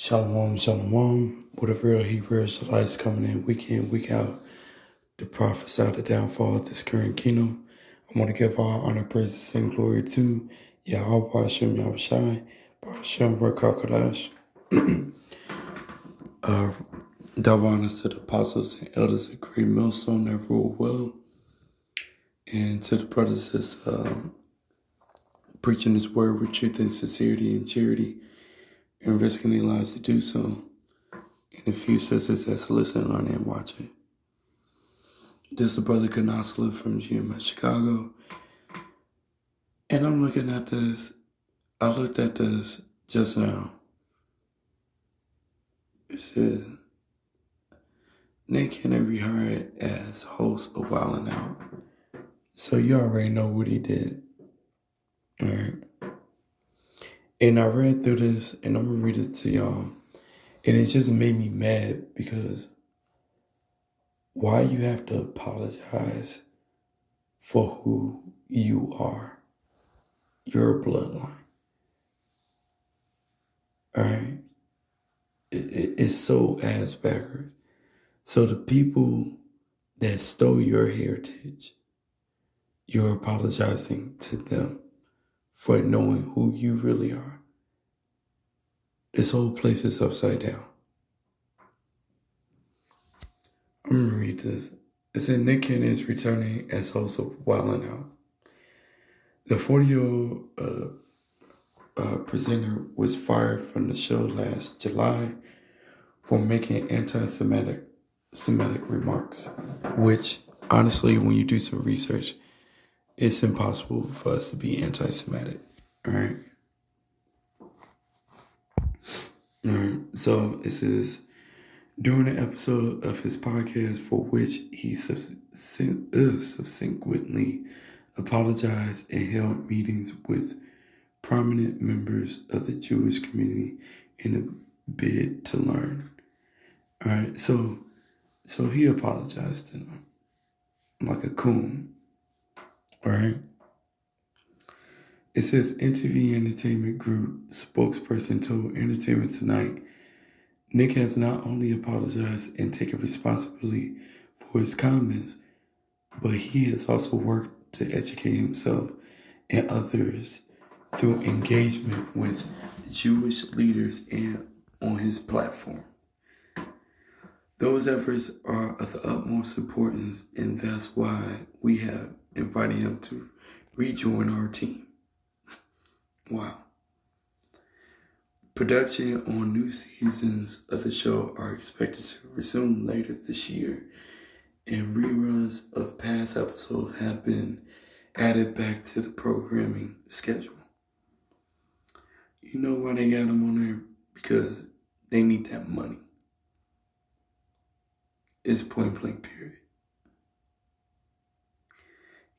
Shalom, shalom. What a real Hebrew Israelites coming in, week out to prophesy the downfall of this current kingdom. I want to give all honor, praises, and glory to Yahweh Hashem Yahushai, Hashem Rakakadash. Double honors to the apostles and elders of Great Millstone that rule well, and to the brothers that's preaching this word with truth and sincerity and charity, and risking their lives to do so, and a few sisters that's listening on and watching. This is Brother Kanasala from GMS Chicago, and I'm looking at this. I looked at this just now. It says, N1ck and rehired as host of Wildin' Out. So you already know what he did. All right. And I read through this, and I'm going to read it to y'all. And it just made me mad because why you have to apologize for who you are, your bloodline. All right? It's so ass backwards. So the people that stole your heritage, you're apologizing to them for knowing who you really are. This whole place is upside down. I'm going to read this. It said N1ck is returning as host of Wildin' Out. The 40-year-old presenter was fired from the show last July for making anti-Semitic remarks, which, honestly, when you do some research, it's impossible for us to be anti-Semitic, all right? All right, so it says, during an episode of his podcast for which he subsequently apologized and held meetings with prominent members of the Jewish community in a bid to learn. All right, so he apologized to them like a coon. All right. It says NTV Entertainment Group spokesperson told Entertainment Tonight, N1ck has not only apologized and taken responsibility for his comments, but he has also worked to educate himself and others through engagement with Jewish leaders and on his platform. Those efforts are of the utmost importance, and that's why we have invited him to rejoin our team. Wow. Production on new seasons of the show are expected to resume later this year, and reruns of past episodes have been added back to the programming schedule. You know why they got them on there? Because they need that money. It's point blank period.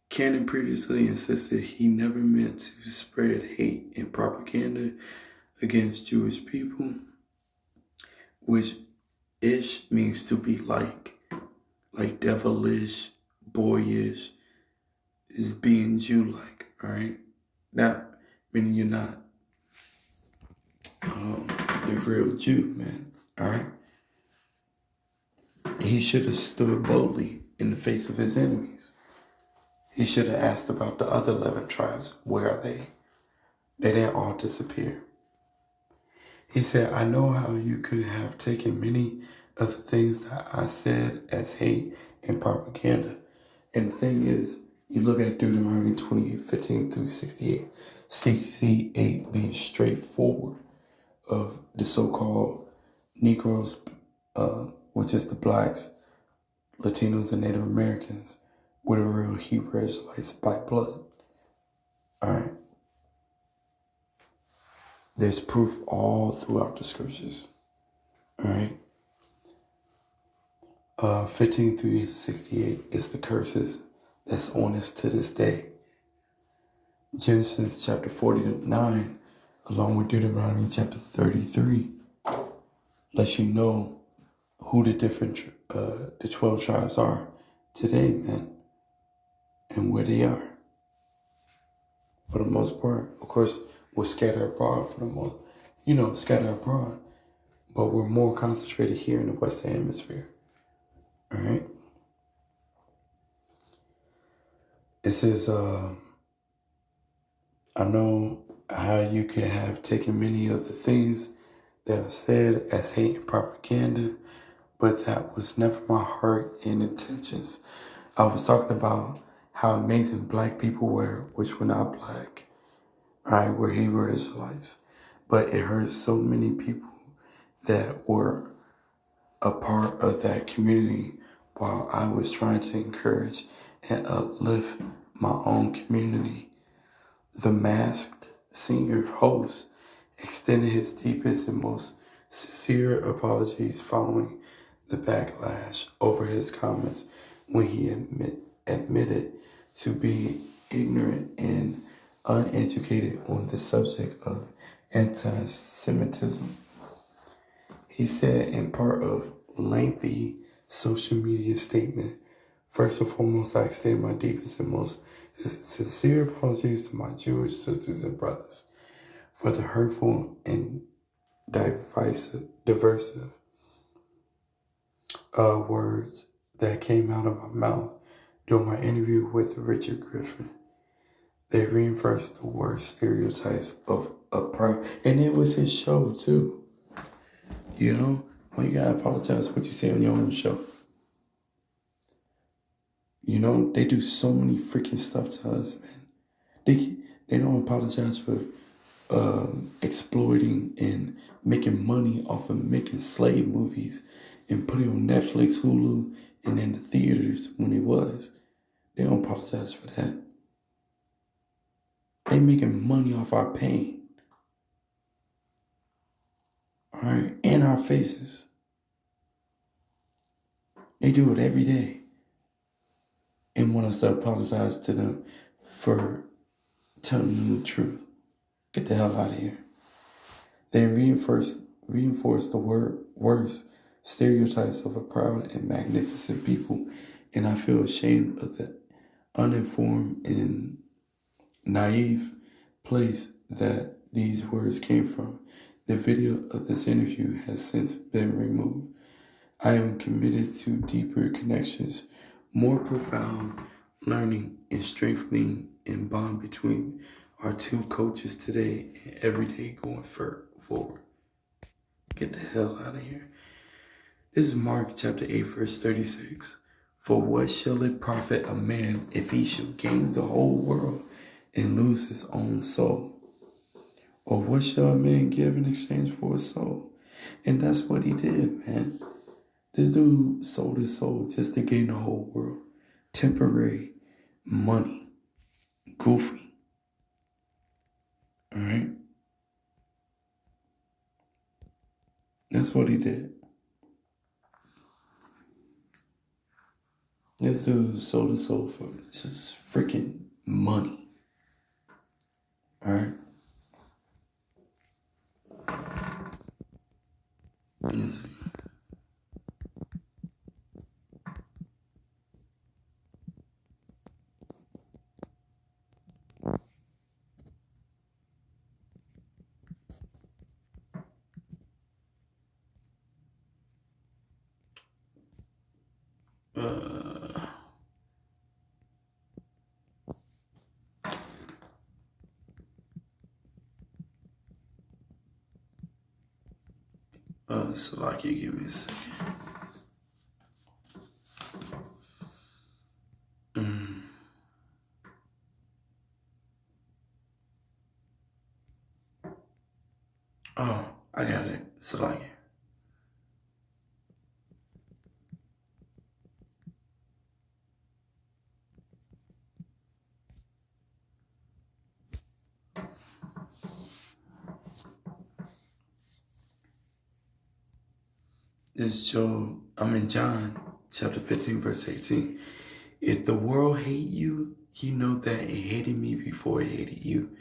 Cannon previously insisted he never meant to spread hate and propaganda against Jewish people, which ish means to be like devilish, boyish, is being Jew-like, all right? Not meaning you're not the real Jew, man, all right? He should have stood boldly in the face of his enemies. He should have asked about the other 11 tribes. Where are they? They didn't all disappear. He said, I know how you could have taken many of the things that I said as hate and propaganda. And the thing is, you look at Deuteronomy 28:15 through 68. 68 being straightforward of the so-called Negroes, which is the blacks, Latinos, and Native Americans, with a real Hebrew Israelites by blood. All right. There's proof all throughout the scriptures. All right. 15 through 68 is the curses that's on us to this day. Genesis chapter 49, along with Deuteronomy chapter 33, lets you know who the 12 tribes are today, man, and where they are. For the most part, of course, we're scattered abroad for the most, scattered abroad. but we're more concentrated here in the Western Hemisphere. All right. It says, I know how you can have taken many of the things that are said as hate and propaganda, but that was never my heart and intentions. I was talking about how amazing black people were, which were not black. Right, we're Hebrew Israelites. But it hurt so many people that were a part of that community while I was trying to encourage and uplift my own community. The masked singer host extended his deepest and most sincere apologies following the backlash over his comments when he admitted to being ignorant and uneducated on the subject of anti-Semitism. He said in part of lengthy social media statement, first and foremost, I extend my deepest and most sincere apologies to my Jewish sisters and brothers for the hurtful and divisive words that came out of my mouth during my interview with Richard Griffin. They reinforced the worst stereotypes of a proud, and it was his show too. You know, well, you gotta apologize for what you say on your own show. You know, they do so many freaking stuff to us, man. They don't apologize for exploiting and making money off of making slave movies and putting on Netflix, Hulu, and in the theaters when it was. They don't apologize for that. They making money off our pain. All right, and our faces. They do it every day. And want us to apologize to them for telling them the truth. Get the hell out of here. They reinforce the worst stereotypes of a proud and magnificent people, and I feel ashamed of the uninformed and naive place that these words came from. The video of this interview has since been removed. I am committed to deeper connections, more profound learning and strengthening and bond between our two cultures today and every day going forward. Get the hell out of here. This is Mark chapter 8, verse 36. For what shall it profit a man if he shall gain the whole world and lose his own soul? Or what shall a man give in exchange for his soul? And that's what he did, man. This dude sold his soul just to gain the whole world. Temporary money. Goofy. All right? That's what he did. This dude sold his soul for just freaking money. All right? Let's see. Salakia, give me a second. Oh, I got it. Salakia. This is John chapter 15, verse 18. If the world hate you, you know that it hated me before it hated you.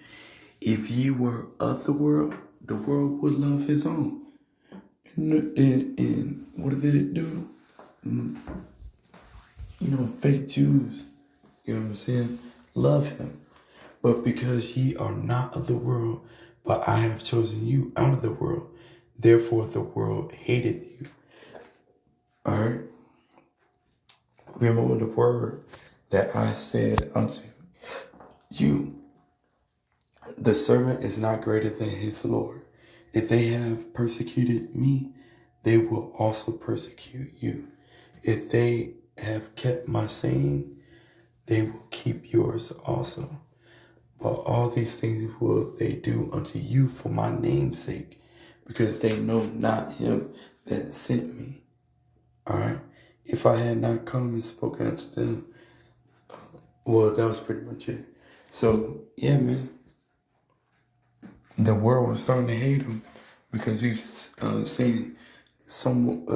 If you were of the world would love his own. And what did they do? You know, fake Jews, you know what I'm saying, love him. But because ye are not of the world, but I have chosen you out of the world, Therefore the world hated you. All right? Remember the word that I said unto you. The servant is not greater than his Lord. If they have persecuted me, they will also persecute you. If they have kept my saying, they will keep yours also. But all these things will they do unto you for my name's sake, because they know not him that sent me. All right? If I had not come and spoken unto them, well, that was pretty much it. So, yeah, man. The world was starting to hate him because he's saying some,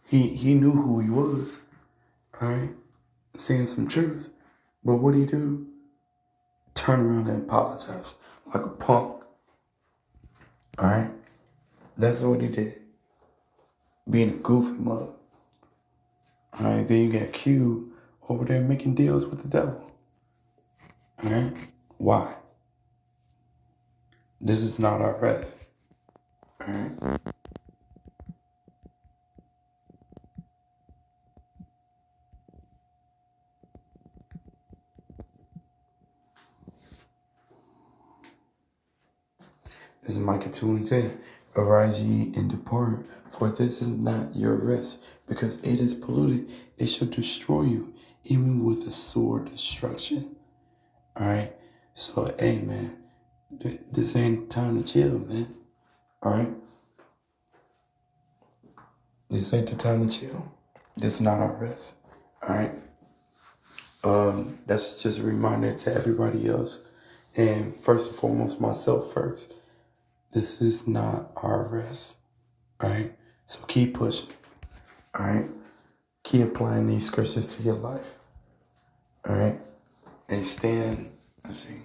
he knew who he was, all right? Saying some truth. But what did he do? Turn around and apologize like a punk, all right? That's what he did. Being a goofy mug. All right, then you got Q over there making deals with the devil. All right? Why? This is not our rest. All right? This is Micah 2:10. Arise ye and depart, for this is not your rest, because it is polluted. It shall destroy you, even with a sore destruction. All right? So, hey, man, this ain't time to chill, man. All right? This ain't the time to chill. This is not our rest. All right? That's just a reminder to everybody else. And first and foremost, myself first. This is not our rest. All right? So keep pushing. All right? Keep applying these scriptures to your life. All right? And stand, let's see.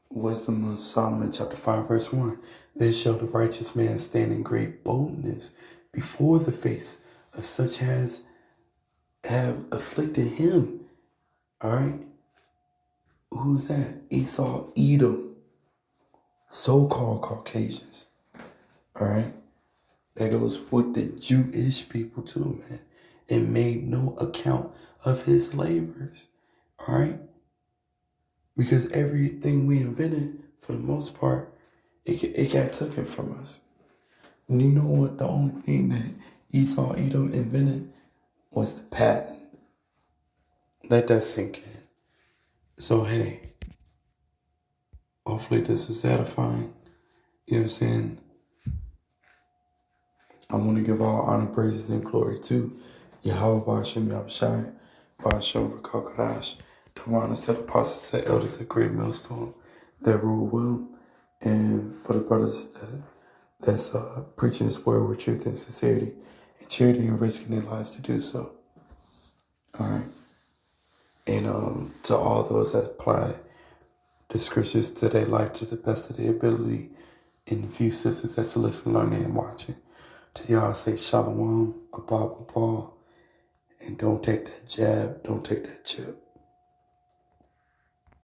Wisdom of Solomon, chapter 5, verse 1. Then shall the righteous man stand in great boldness before the face of such as have afflicted him. All right? Who's that? Esau, Edom, so-called Caucasians. All right? That goes with the Jewish people too, man. And made no account of his labors. All right? Because everything we invented, for the most part, it got taken from us. And you know what? The only thing that Esau, Edom invented was the patent. Let that sink in. So, hey, hopefully this was edifying. You know what I'm saying? I want to give all honor, praises, and glory to Yahweh, Ba'ashem, Yahushai, Ba'ashem, Rakakadash. The honors to the apostles, to the elders, the great millstone that rule well. And for the brothers that's preaching this word with truth and sincerity and charity and risking their lives to do so. All right. And to all those that apply the scriptures to their life to the best of their ability, and the few sisters that's listening, learning, and watching. To y'all say shalom, abba, and don't take that jab, don't take that chip.